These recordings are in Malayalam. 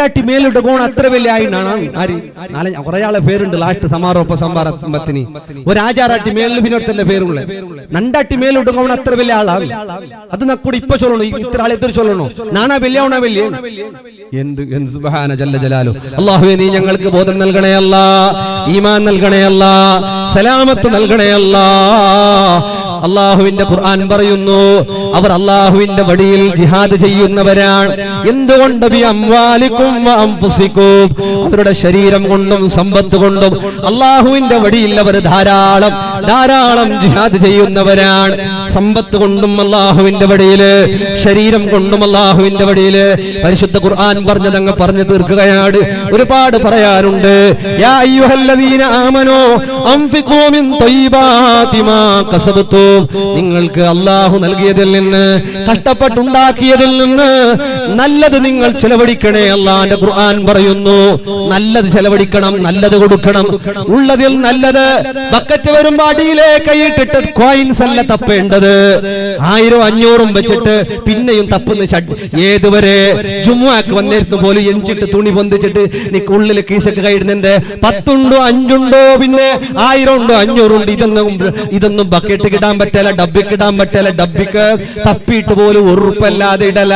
നണ്ടാട്ടി മേലിട്ട് കോൺ അത്ര വലിയ ആയിട്ടാണ് ആര് കുറെ ആളെ പേരുണ്ട് ലാസ്റ്റ് സമാരോപ സംഭാരത്തിന് ഒരു ആചാറാട്ടി മേലിൽ വിനോദത്തിന്റെ പേരുള്ള നണ്ടാട്ടി മേലിട്ട് കോൺ അത്ര വലിയ ആളാണ് അത് നക്കൂടി ഇപ്പൊ ചൊല്ലണോ ഇത്ര ആൾ എത്ര ചൊല്ലണോ നാനാ വലിയ വലിയ എന്ത് സുബ്ഹാന ജല്ല ജലാലു. അല്ലാഹുവേ നീ ഞങ്ങൾക്ക് ബോധം നൽകണേ അല്ലാ, ഈമാൻ നൽകണേ അല്ലാ, സലാമത്ത് നൽകണേ അല്ലാ. അല്ലാഹുവിന്റെ ഖുർആൻ പറയുന്നു അവർ അല്ലാഹുവിന്റെ വഴിയിൽ ജിഹാദ് ചെയ്യുന്നവരാണ്. എന്തുകൊണ്ട് ബി അംവാലിക്കും വ അൻഫുസിക്കും, അവരുടെ ശരീരം കൊണ്ടും സമ്പത്ത് കൊണ്ടും അല്ലാഹുവിന്റെ വഴിയിൽ അവർ ധാരാളം ജിഹാദ് ചെയ്യുന്നവരാണ്. സമ്പത്ത് കൊണ്ടും അല്ലാഹുവിന്റെ വഴിയിൽ, ശരീരം കൊണ്ടും അല്ലാഹുവിന്റെ വഴിയിൽ. പരിശുദ്ധ ഖുർആൻ പറഞ്ഞതങ്ങ് പറഞ്ഞു തീർക്കുകയാണ്. ഒരുപാട് പറയാറുണ്ട്. യാ അയ്യുഹല്ലദീന ആമനൂ അൻഫിഖൂ മിൻ ത്വയ്യിബാതി മാ കസബ്തും, നിങ്ങൾക്ക് അല്ലാഹു നൽകിയതിൽ നിന്ന്, കഷ്ടപ്പെട്ടുണ്ടാക്കിയതിൽ നിന്ന് നല്ലത് നിങ്ങൾ ചെലവഴിക്കണേ. അല്ലാഹുവിന്റെ ഖുർആൻ പറയുന്നു നല്ലത് ചെലവഴിക്കണം, നല്ലത് കൊടുക്കണം. ഉള്ളതിൽ നല്ലത്. ബക്കറ്റ് വരുമ്പോ അടിയിലെ കൈയിട്ടിട്ട് കോയിൻസ് അല്ല തപ്പേണ്ടത്. 1000-500 വെച്ചിട്ട് പിന്നെയും തപ്പുന്ന ഏതുവരെ ജുമുഅക്ക് വന്നിരുന്നു പോലും എഞ്ചിട്ട് തുണി പൊന്തിച്ചിട്ട് നിക്ക് ഉള്ളിൽ കീശക്ക് കൈയിടുന്നതിന്റെ 10 ഉണ്ടോ 5 ഉണ്ടോ പിന്നെ 1000 ഉണ്ടോ 500 ഉണ്ട്. ഇതൊന്നും ബക്കറ്റ് കിട്ടാൻ പറ്റില്ല, ഡബ്ബിക്ക് ഇടാൻ പറ്റില്ല. ഡബ്ബിക്ക് തപ്പിയിട്ട് പോലും ഉറുപ്പല്ലാതെ ഇടല.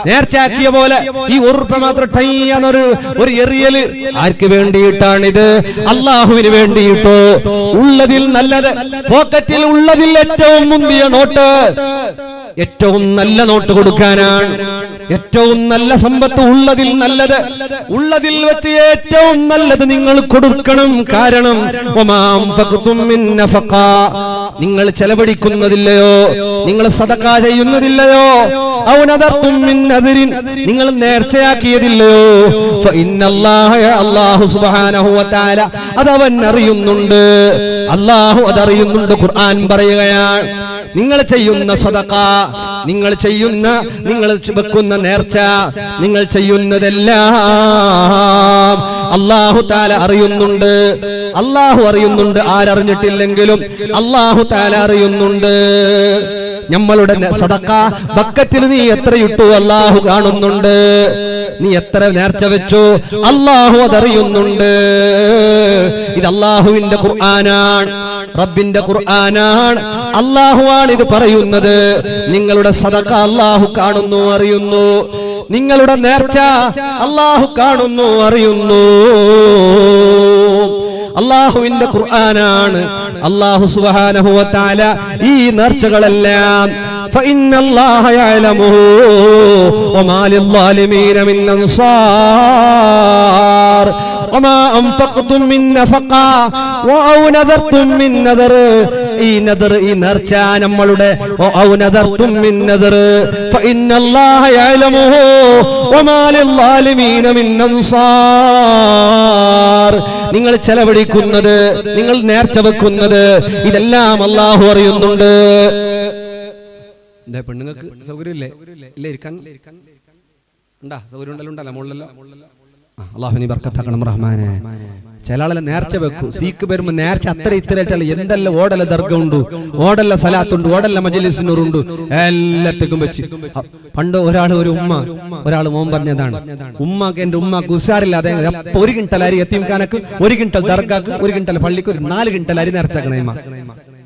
നേർച്ചാക്കിയ പോലെ ഈ ഉറുപ്പ മാത്രം ഒരു എറിയല് ആർക്ക് വേണ്ടിയിട്ടാണിത്? അല്ലാഹുവിന് വേണ്ടിയിട്ടോ? ഉള്ളതിൽ നല്ലത്, പോക്കറ്റിൽ ഉള്ളതിൽ ഏറ്റവും മുന്തിയ നോട്ട്, ഏറ്റവും നല്ല നോട്ട് കൊടുക്കാനാണ്. ഏറ്റവും നല്ല സമ്പത്ത് ഉള്ളതിൽ നല്ലത്, ഉള്ളതിൽ വെച്ച് ഏറ്റവും നല്ലത് നിങ്ങൾ കൊടുക്കണം. കാരണം നിങ്ങൾ ചെലവഴിക്കുന്നതില്ലയോ, നിങ്ങൾ സദഖ ചെയ്യുന്നതില്ലയോ, നിങ്ങൾ നേർച്ചയാക്കിയതില്ലയോ, അല്ലാഹു സുബ്ഹാനഹു വ തആല അതവൻ അറിയുന്നുണ്ട്. അല്ലാഹു അതറിയുന്നുണ്ട്. ഖുർആൻ പറയുകയാണ് നിങ്ങൾ ചെയ്യുന്ന സദഖ, നിങ്ങൾ വെക്കുന്ന നേർച്ച, നിങ്ങൾ ചെയ്യുന്നതെല്ലാം അല്ലാഹു തആല അറിയുന്നുണ്ട്. അല്ലാഹു അറിയുന്നുണ്ട്. ആരറിഞ്ഞിട്ടില്ലെങ്കിലും അല്ലാഹു തആല അറിയുന്നുണ്ട്. നമ്മളുടെ സദഖ ബക്കറ്റിൽ നീ എത്ര ഇട്ടു അല്ലാഹു കാണുന്നുണ്ട്. നീ എത്ര നേർച്ച വെച്ചു അല്ലാഹു അതറിയുന്നുണ്ട്. ഇത് അല്ലാഹുവിന്റെ ഖുർആനാണ്, റബ്ബിന്റെ ഖുർആനാണ്. അല്ലാഹുവാണ് ഇത് പറയുന്നത്. നിങ്ങളുടെ സദഖ അല്ലാഹു കാണുന്നു, അറിയുന്നു. നിങ്ങളുടെ നേർച്ച അല്ലാഹു കാണുന്നു, അറിയുന്നു. അല്ലാഹുവിന്റെ ഖുർആനാണ്. അല്ലാഹു സുബ്ഹാനഹു വ തആല ഈ നേർച്ചകളെല്ലാം فإن الله يعلمه وما للظالمين من أنصار وما أنفقتم من نفقة أو نذرتم من نذر. ഈ നദർ, ഈ നേർച്ച നമ്മളുടെ أو نذرتم من نذر فإن الله يعلمه وما للظالمين من أنصار. നിങ്ങൾ ചെലവഴിക്കുന്നത്, നിങ്ങൾ നേർച്ച വെക്കുന്നത്, ഇതെല്ലാം അല്ലാഹു അറിയുന്നുണ്ട്. പെണ്ണുങ്ങൾക്ക് സൗകര്യമില്ലേ? ഇല്ല, ഇരിക്കാൻ ഉണ്ടാ സൗകര്യം ഉണ്ടല്ലോ മുകളിലല്ലോ. അല്ലാഹു നീ ബർക്കത്താക്കണം റഹ്മാനെ. ചില ആളെ നേർച്ച വെക്കും. സീക്ക് വരുമ്പോ നേർച്ച അത്ര ഇത്രയായിട്ടല്ല, എന്തെല്ലാം ഓടല്ല ദർഗ ഉണ്ട്, ഓടല്ല സലാത്തുണ്ട്, ഓടല്ല മജ്ലിസിനുണ്ട്, എല്ലാത്തേക്കും വെച്ച്. പണ്ട് ഒരു മോൻ പറഞ്ഞതാണ്, എന്റെ ഉമ്മാക്ക് ഉസാറില്ലാതെ 1 കിണ്ടൽ അരി എത്തിംഖാനക്ക്, 1 കിണ്ടൽ ദർഗാക്ക്, 1 കിണ്ടൽ പള്ളിക്ക്, 4 കിണ്ടൽ അരി നേർച്ചാക്കണ.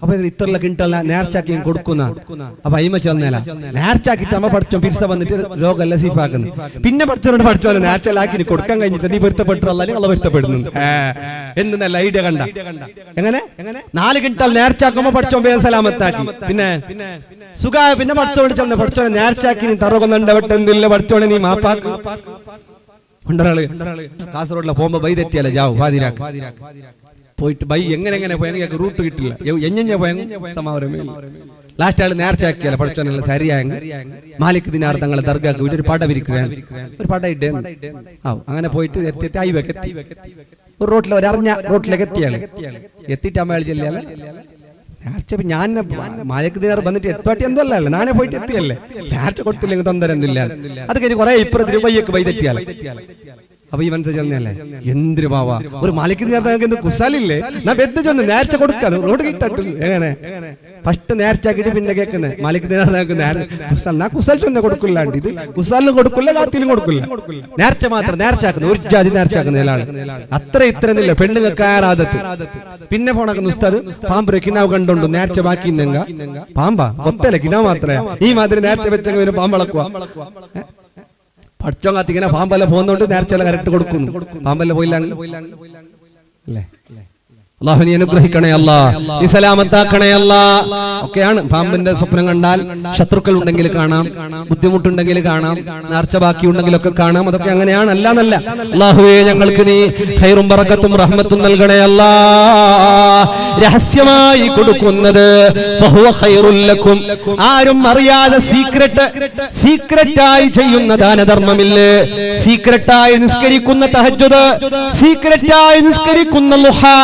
അപ്പൊ ഇത്ര കിണ്ടൽ നേർച്ചാക്കി കൊടുക്കുന്ന. അപ്പൊ അയിമ ചെന്നേല നേർച്ചാക്കിട്ട് അമ്മ പഠിച്ചോ പിരിസ വന്നിട്ട് രോഗം ലസീഫാക്കുന്നു. പിന്നെ പഠിച്ചോ നേർച്ചലാക്കി കൊടുക്കാൻ കഴിഞ്ഞിട്ട് നീ പൊരുത്തപ്പെട്ടു അല്ലാതെ അള്ള പൊരുത്തപ്പെടുന്നു എന്ന് നല്ല ഐഡിയ കണ്ട. എങ്ങനെ 4 കിണ്ടൽ നേർച്ചാക്കുമ്പോ പഠിച്ചോ സലാമത്താക്കി. പിന്നെ സുഖായ പിന്നെ പഠിച്ചോണ്ട് ചെന്ന് പഠിച്ചോനെ നേർച്ചാക്കി നീ തറകൊന്നുണ്ട് വെട്ടെന്നില്ല പഠിച്ചോനെ നീ മാപ്പാക്ക്. കൊണ്ടൊരാള് കാസർഗോഡിലെ പോകുമ്പോ ബൈ തെറ്റിയല്ലേ ജാവു പാതിരാക്ക് പോയിട്ട് ബൈ എങ്ങനെ പോയ റൂട്ട് കിട്ടില്ല, പോയ സമാവരമേ. ലാസ്റ്റ് ആള് നേർച്ചയാക്കിയല്ല പഠിച്ചോനല്ല ശരിയായ മാലിക് ദിനാർ തങ്ങളെ ദർഗാക്ക് ഒരു പട വിരിക്കുകയാണ്. ഒരു പട ഇട്ടേ അങ്ങനെ പോയിട്ട് എത്തി ഹൈവേക്ക് എത്തി. ഒരു റോട്ടിൽ ഒരറിഞ്ഞ റോട്ടിലേക്ക് എത്തിയിട്ട് അമ്മ ചെല്ലിയാല നേർച്ച. ഞാൻ മാലിക് ദിനാർ വന്നിട്ട് എട്ടുപാട്ടി എന്തല്ല നാളെ പോയിട്ട് എത്തിയല്ലേ, നേർച്ച കൊടുത്തില്ലെങ്കിൽ തൊന്തരൊന്നുമില്ല. അത് കഴിഞ്ഞ് കുറെ ഇപ്പുറത്ത് ബയ്യക്ക് ബൈ തെറ്റിയാലേ. അപ്പൊ ഈ മനസ്സിൽ ചെന്നല്ലേ എന്തൊരു പാവ ഒരു മാലിക് ദിനാർ കുസാലില്ലേ, ഞാൻ ബെദ്ദ ചെന്ന് നേർച്ച കൊടുക്കാതെ റോഡ് കിട്ടില്ല. എങ്ങനെ ഫസ്റ്റ് നേർച്ചാക്കിട്ട് പിന്നെ കേൾക്കുന്നത് മാലിക് ദിനാർ കുസലിന് കൊടുക്കില്ലാണ്ട് ഇത് കുസലിനും കൊടുക്കില്ല കാത്തിലും കൊടുക്കില്ല നേർച്ച മാത്രം നേർച്ചാക്കുന്നത് ഒരു ജാതി നേർച്ചാക്കുന്നതിലാണ് അത്ര ഇത്രന്നില്ല പെണ്ണുങ്ങൾക്ക് ആരാധത്ത് പിന്നെ ഫോണാക്കുന്ന ഉസ്താദ് പാമ്പ് കിനാവ് കണ്ടോണ്ടു നേർച്ച ബാക്കി പാമ്പാ കൊത്തല്ല കിനാവ് മാത്രമേ ഈ മാതിരി നേർച്ച വെച്ച പാമ്പളക്കുക പഠിച്ചോ കാത്തിങ്ങനെ പാമ്പല്ല പോകുന്നോണ്ട് നേർച്ച കരട്ട് കൊടുക്കുന്നു പാമ്പല്ല പോയില്ല അല്ലേ അല്ലാഹു നീ അനുഗ്രഹിക്കണേ അല്ലാ നീ സലാമത്താക്കണേ അല്ലാ ഒക്കെയാണ് പാമ്പിന്റെ സ്വപ്നം കണ്ടാൽ ശത്രുക്കൾ ഉണ്ടെങ്കിൽ കാണാം ബുദ്ധിമുട്ടുണ്ടെങ്കിൽ കാണാം നേർച്ച ബാക്കി ഉണ്ടെങ്കിലൊക്കെ കാണാം അതൊക്കെ അങ്ങനെയാണ് അല്ലാന്നല്ല അല്ലാഹുവേ ഞങ്ങൾക്ക് നീ ഖൈറും ബറക്കത്തും റഹ്മത്തും നൽകണേ അല്ലാ രഹസ്യമായി കൊടുക്കുന്നത് ഫഹുവ ഖൈറുൽ ലക്കും ആരും അറിയാതെ സീക്രട്ടായി ചെയ്യുന്ന ദാനധർമ്മമില്ലേ സീക്രട്ടായി നിസ്കരിക്കുന്ന തഹജ്ജുദ് സീക്രട്ടായി നിസ്കരിക്കുന്ന ളുഹാ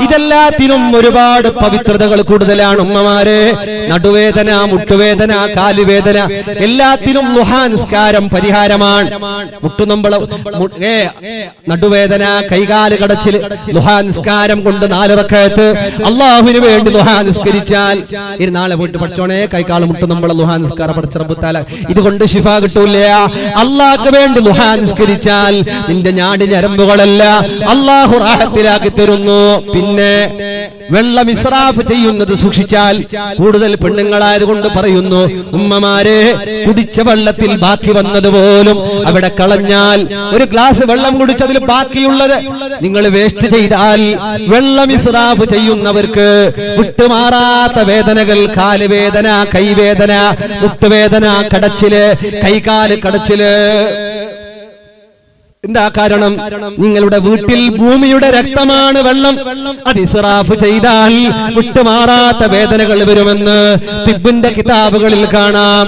ഇതെല്ലാത്തിനും ഒരുപാട് പവിത്രതകൾ കൂടുതലാണ് ഉമ്മമാരെ നടുവേദന മുട്ടുവേദന കാലുവേദന എല്ലാത്തിനും ളുഹാ നിസ്കാരം പരിഹാരമാണ് മുട്ടുനമ്പളം നടുവേദന കൈകാല് കടച്ചിൽ ളുഹാ നിസ്കാരം കൊണ്ട് 4 റക്അത്ത് അല്ലാഹുവിന് വേണ്ടി ളുഹാ നിസ്കരിച്ചാൽ നാളെ പോയിട്ട് പഠിച്ചോണേ കൈകാല് മുട്ടുനമ്പളം ളുഹാ നിസ്കാരം പഠിച്ച റബ്ബ് തആല ഇതുകൊണ്ട് ശിഫ കിട്ടൂല അല്ലാഹുവിന് വേണ്ടി ളുഹാ നിസ്കരിച്ചാൽ നിന്റെ ഞാടി ഞരമ്പുകളല്ല അല്ലാഹു റാഹത്തിലാക്കി തരുന്നു പിന്നെ വെള്ളം ഇസ്രാഫ് ചെയ്യുന്നത് സൂക്ഷിച്ചാൽ കൂടുതൽ പെണ്ണുങ്ങളായതുകൊണ്ട് പറയുന്നു ഉമ്മമാരെ കുടിച്ച വെള്ളത്തിൽ ബാക്കി വന്നതുപോലും അവിടെ കളഞ്ഞാൽ ഒരു ഗ്ലാസ് വെള്ളം കുടിച്ചതിൽ ബാക്കിയുള്ളത് നിങ്ങൾ വേസ്റ്റ് ചെയ്താൽ വെള്ളം ഇസ്രാഫ് ചെയ്യുന്നവർക്ക് വിട്ടുമാറാത്ത വേദനകൾ കാലുവേദന കൈവേദന മുട്ടുവേദന കടച്ചില് കൈകാല് കടച്ചില് എന്താ കാരണം നിങ്ങളുടെ വീട്ടിൽ ഭൂമിയുടെ രക്തമാണ് വെള്ളം അത് ഇസ്റാഫ് ചെയ്താൽ വിട്ടുമാറാത്ത വേദനകൾ വരുമെന്ന് തിബ്ബിന്റെ കിതാബുകളിൽ കാണാം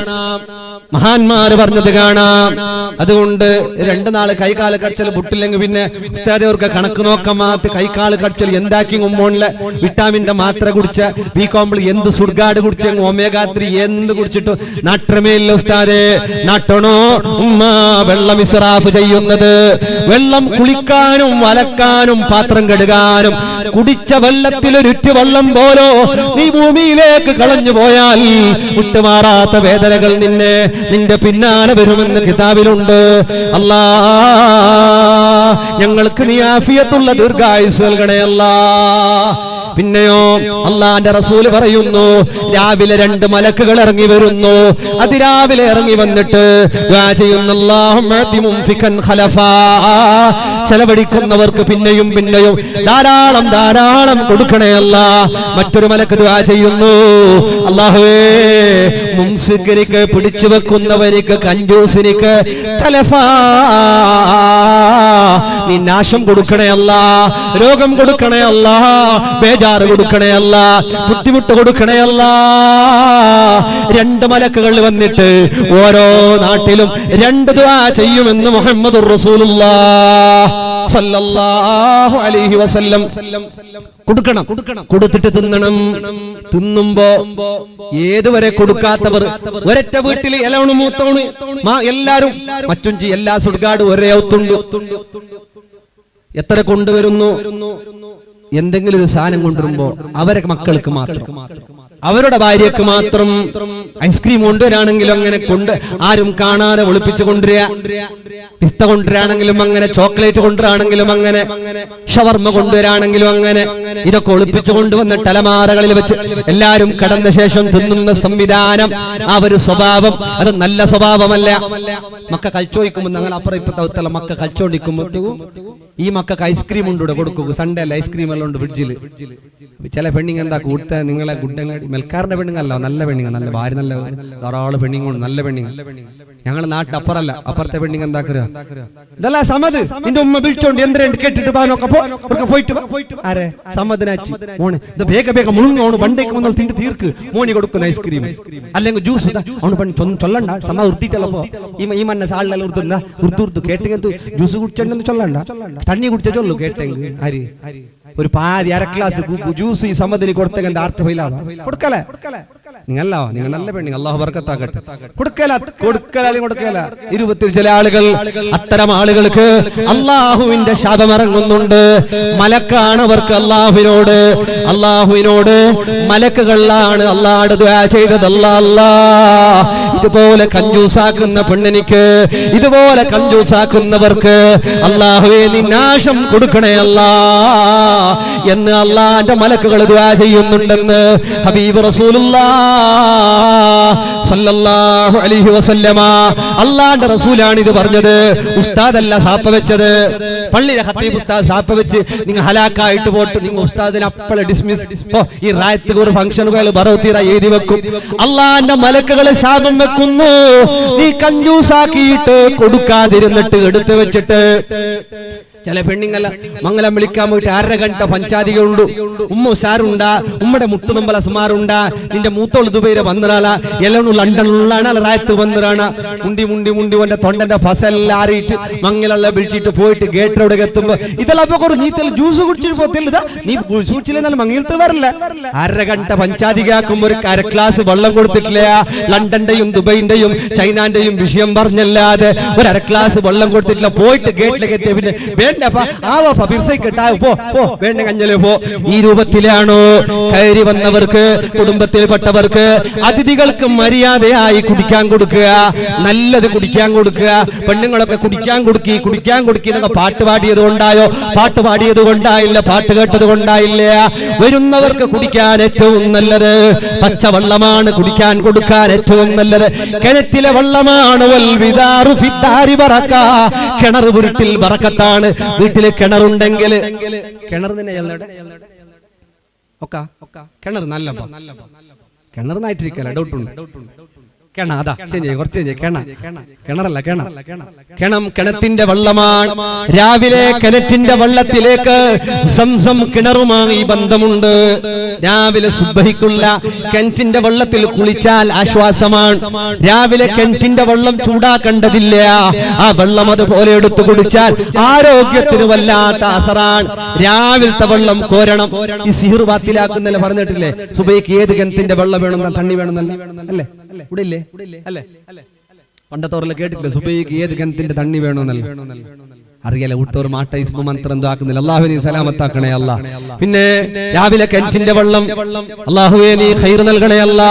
മഹാന്മാര് പറഞ്ഞത് കാണാം അതുകൊണ്ട് 2 നാള് കൈകാല് കടച്ചൽ വിട്ടില്ലെങ്കിൽ പിന്നെ ഉസ്താദവർക്ക് കണക്ക് നോക്കാൻ മാറ്റി കൈകാല് കടച്ചൽ എന്താക്കി ഉമ്മോണിലെ വിറ്റാമിന്റെ മാത്ര കുടിച്ച ബി കോംപ്ലി എന്ത് സുർഗാട് കുടിച്ച ഒമേഗ3 എന്ത് കുടിച്ചിട്ട് നാട്ടമേയില്ല ഉസ്താദേ നാട്ടണോ ഉമ്മ വെള്ളം ഇസ്റാഫ് ചെയ്യുന്നത് വെള്ളം കുളിക്കാനും വലക്കാനും പാത്രം കഴുകാനും കുടിച്ച വെള്ളത്തിൽ ഒരുറ്റു വെള്ളം പോലോ നീ ഭൂമിയിലേക്ക് കളഞ്ഞു പോയാൽ വിട്ടുമാറാത്ത വേദനകൾ നിന്റെ പിന്നാലെ വരുമെന്ന് കിതാബിലുണ്ട് അല്ലാ ഞങ്ങൾക്ക് നീ ആഫിയത്തുള്ള ദീർഘായുസ് നൽകണേ അല്ലാ പിന്നെയോ അള്ളാന്റെ റസൂല് പറയുന്നു രാവിലെ 2 മലക്കുകൾ ഇറങ്ങി വരുന്നു അതിരാവിലെ ഇറങ്ങി വന്നിട്ട് ദുആ ചെയ്യുന്നു അല്ലാഹുമ്മ അതി മുൻഫികൻ ഖലഫാ ചെലവഴിക്കുന്നവർക്ക് പിന്നെയും പിന്നെയും ധാരാളം കൊടുക്കണേ അല്ലാ മറ്റൊരു മലക്ക് ദുആ ചെയ്യുന്നു അല്ലാഹുവേ മുംസികനിക്ക് പിടിച്ചു വെക്കുന്നവനിക്ക് കഞ്ചൂസിനിക്ക് ഖലഫാ നീ നാശം കൊടുക്കണേ അല്ലാ രോഗം കൊടുക്കണേ അല്ലാ ബേജാറ് കൊടുക്കണേ അല്ലാ ബുദ്ധിമുട്ട് കൊടുക്കണേ അല്ലാ 2 മലക്കുകൾ വന്നിട്ട് ഓരോ നാട്ടിലും 2 ദുആ ചെയ്യുമെന്ന് മുഹമ്മദുർ റസൂലുള്ളാഹ് സല്ലല്ലാഹു അലൈഹി വസല്ലം കൊടുക്കണം കൊടുത്തിട്ട് തിന്നണം തിന്നുമ്പോ ഏതുവരെ കൊടുക്കാത്തവർ ഒരൊറ്റ വീട്ടിൽ എലവണു മൂത്തോണ് എല്ലാരും മറ്റുഞ്ചി എല്ലാ സുഡ്ഗാട് ഒരേ ഒത്തുണ്ട് എത്ര കൊണ്ടുവരുന്നു എന്തെങ്കിലും ഒരു സാധനം കൊണ്ടുവരുമ്പോ അവരെ മക്കൾക്ക് മാത്രം അവരുടെ ഭാര്യക്ക് മാത്രം ഐസ്ക്രീം കൊണ്ടുവരാണെങ്കിലും അങ്ങനെ ആരും കാണാതെ ഒളിപ്പിച്ചു കൊണ്ടുവരിക പിസ്ത കൊണ്ടുവരാണെങ്കിലും അങ്ങനെ ചോക്ലേറ്റ് കൊണ്ടുവരാണെങ്കിലും അങ്ങനെ ഷവർമ്മ കൊണ്ടുവരാണെങ്കിലും അങ്ങനെ ഇതൊക്കെ ഒളിപ്പിച്ചു കൊണ്ടുവന്ന തലമാറകളിൽ വെച്ച് എല്ലാരും കടന്ന ശേഷം തിന്നുന്ന സംവിധാനം ആ ഒരു സ്വഭാവം അത് നല്ല സ്വഭാവമല്ല മക്ക കഴിച്ചോദിക്കുമ്പോ ഞങ്ങൾ അപ്പുറം ഇപ്പത്തെ മക്ക കഴിച്ചോണ്ടിരിക്കുമ്പോഴത്തേക്കും ഈ മക്കൾക്ക് ഐസ്ക്രീം കൊണ്ടുകൂടെ കൊടുക്കും സൺഡേ അല്ല ഐസ്ക്രീം എല്ലാം ഉണ്ട് ഫ്രിഡ്ജിൽ ചില പെണ്ണിങ് എന്താ കൂട്ട നിങ്ങളെ ഗുഡങ്ങാടി മെൽക്കാറിന്റെ പെണ്ണുങ്ങല്ല നല്ല പെണ്ണിങ് നല്ല ഭാര്യ നല്ല ധാരാളം പെണ്ണിങ്ങുണ്ട് നല്ല പെണ്ണിങ് ഞങ്ങളുടെ നാട്ടിൽ അപ്പുറല്ല അപ്പുറത്തെ പെണ്ണിങ് എന്താക്കുക ഇതല്ല സമത് നിന്റെ ഉമ്മ വിളിച്ചോണ്ട് എന്തിനാ കേട്ടിട്ട് പോയിട്ട് ആരെ സമ്മതനാച്ചി മോനെ ഇത് വേഗം മുളുങ്ങോണ് വണ്ടേക്ക് വന്നാൽ തിണ്ട് തീർക്ക് മോണി കൊടുക്കുന്ന ഐസ്ക്രീം അല്ലെങ്കിൽ ജ്യൂസ് അവന് ചൊല്ലണ്ട സമ ഉർത്തിട്ടല്ലപ്പോ ഈ മന്ന സാളിലെല്ലാം ഉർത്തുന്ന ഉർത്തുർത്ത് കേട്ടെങ്കിൽ ജ്യൂസ് കുടിച്ചോണ്ടെന്ന് ചൊല്ലണ്ട തണ്ണി കുടിച്ച ചൊല്ലു കേട്ടെങ്കിൽ ആര് ഒരു പാതി 1/2 ഗ്ലാസ് ജ്യൂസ് ഈ സമ്മതിന് കൊടുത്തെങ്കിൽ ആർട്ട് ഫൈലാവാ കൊടുക്കലേ നിങ്ങൾ നല്ല പെണ്ണി, അള്ളാഹു ബർക്കത്താക്കട്ടെ. കൊടുക്കല 20 ചില ആളുകൾ, അത്തരം ആളുകൾക്ക് അള്ളാഹുവിന്റെ ശാപമിറങ്ങുന്നുണ്ട്. മലക്കാണ് അവർക്ക് അള്ളാഹുവിനോട് മലക്കുകളാണ് അള്ളാഹുവോട് ദുആ ചെയ്തത്. അല്ലാ ഇതുപോലെ കഞ്ചൂസാക്കുന്ന പെണ്ണിനിക്ക്, ഇതുപോലെ കഞ്ചൂസാക്കുന്നവർക്ക് അള്ളാഹുവേ നീ നാശം കൊടുക്കണേ അല്ലാ എന്ന് അള്ളാന്റെ മലക്കുകൾ ദുആ ചെയ്യുന്നുണ്ടെന്ന് ഹബീബ് റസൂലുള്ളാഹ് സല്ലല്ലാഹു അലൈഹി വസല്ലമ അള്ളാന്റെ റസൂലാണ് ഇത് പറഞ്ഞത്. ഉസ്താദല്ല സാപ്പ വെച്ചത്. പള്ളിയിലെ ഖത്തീബ് ഉസ്താദ് സാപ്പ വെച്ച് നിങ്ങൾ ഹലാക്കായിട്ട് പോട്ട് നിങ്ങൾ ഉസ്താദിനെ അപ്പളെ ഡിസ്മിസ്. ഈ റായത്ത് ഒരു ഫംഗ്ഷനുകൾ ബറോത്തീറ എഴുതി വെക്കും. അള്ളാന്റെ മലക്കുകളെ ശാപം വെക്കുന്നു. നീ കഞ്ചൂസാക്കിയിട്ട് കൊടുക്കാതിരുന്നിട്ട് എടുത്തു വെച്ചിട്ട്. ചില പെണ്ണുങ്ങൾ മംഗലം വിളിക്കാൻ പോയിട്ട് 1/2 ഗಂಟೆ പഞ്ചാതികളുണ്ട്. ഉമ്മ ഉഷാറുണ്ടാ, ഉമ്മയുടെ മുട്ടുനമ്പല സുമാറുണ്ടാ, നിന്റെ മൂത്തോള് ദുബൈയിലെ വന്നിറാള, എല്ലാം ലണ്ടനിലാണ് റായത്ത് വന്നിറാണ്. മുണ്ടി മുണ്ടി മുണ്ടി ഓന്റെ തൊണ്ടന്റെ ഫസലെല്ലാം ആറിയിട്ട് മംഗലെല്ലാം വിളിച്ചിട്ട് പോയിട്ട് ഗേറ്റിലൂടെ എത്തുമ്പോ ഇതെല്ലാം നീ ജ്യൂസ് കുടിച്ചിട്ട് പോത്തില്ല, നീ സൂക്ഷിച്ചില്ലെന്നാലും മംഗലത്ത് വരില്ല. 1/2 ഗಂಟೆ പഞ്ചാതികാക്കുമ്പോ ഒരു 1/2 ഗ്ലാസ് വെള്ളം കൊടുത്തിട്ടില്ല. ലണ്ടന്റെയും ദുബൈന്റെയും ചൈനാന്റെയും വിഷയം പറഞ്ഞല്ലാതെ ഒരു 1/2 ഗ്ലാസ് വെള്ളം കൊടുത്തിട്ടില്ല. പോയിട്ട് ഗേറ്റിലേക്ക് എത്തിയ പിന്നെ ഈ രൂപത്തിലാണോ കയറി വന്നവർക്ക്, കുടുംബത്തിൽപ്പെട്ടവർക്ക്, അതിഥികൾക്ക് മര്യാദയായി കുടിക്കാൻ കൊടുക്കുക, നല്ലത് കുടിക്കാൻ കൊടുക്കുക. പെണ്ണുങ്ങളൊക്കെ കുടിക്കാൻ കൊടുക്കി എന്നൊക്കെ പാട്ട് പാടിയത് കൊണ്ടായോ, പാട്ട് പാടിയത് കൊണ്ടായില്ല, പാട്ട് കേട്ടത് കൊണ്ടായില്ല. വരുന്നവർക്ക് കുടിക്കാൻ ഏറ്റവും നല്ലത് പച്ചവെള്ളമാണ്. കുടിക്കാൻ കൊടുക്കാൻ ഏറ്റവും നല്ലത് കിണറ്റിലെ വെള്ളമാണ്. കിണർ ഉരുട്ടിൽ ബറക്കത്താണ്. വീട്ടില് കിണറുണ്ടെങ്കിൽ കിണർ തന്നെ കിണർ നല്ല കിണറിനായിട്ടിരിക്കല ഡൗട്ടുണ്ട്. കിണത്തിന്റെ വെള്ളമാണ്. രാവിലെ കിണറ്റിന്റെ വെള്ളത്തിലേക്ക് സംസം കിണറുമായി ബന്ധമുണ്ട്. രാവിലെ സുബ്ഹിക്കുള്ള കിണറ്റിന്റെ വെള്ളത്തിൽ കുളിച്ചാൽ ആശ്വാസമാണ്. രാവിലെ കിണറ്റിന്റെ വെള്ളം ചൂടാക്കേണ്ടതില്ല. ആ വെള്ളം അതുപോലെ എടുത്തു കുടിച്ചാൽ ആരോഗ്യത്തിന് വല്ലാത്ത അസറാണ്. രാവിലത്തെ വെള്ളം കോരണം. ഈ സിഹിർ ബാത്തിലാക്കുന്നല്ലേ പറഞ്ഞിട്ടില്ലേ, സുബൈക്ക് ഏത് കിണറ്റിന്റെ വെള്ളം വേണം, തണ്ണി വേണമെന്നല്ലേ അല്ലേ? ഇവിടെ ഇല്ലേ അല്ലേ? പണ്ടത്തോറല്ല കേട്ടിട്ടില്ല സുബൈക്ക് ഏത് കിണറ്റിന്റെ തണ്ണി വേണമെന്നല്ല. അറിയാലോ ഊട്ടോർ മാട്ട ഇസ്മ മന്ത്രം എന്തോ ആക്കുന്നില്ല. അള്ളാഹുവേ നീ സലാമത്താക്കണേ അല്ലാ. പിന്നെ രാവിലെ കിണറ്റിന്റെ വെള്ളം അള്ളാഹുവേ നീ ഖൈർ നൽകണേ അല്ലാ.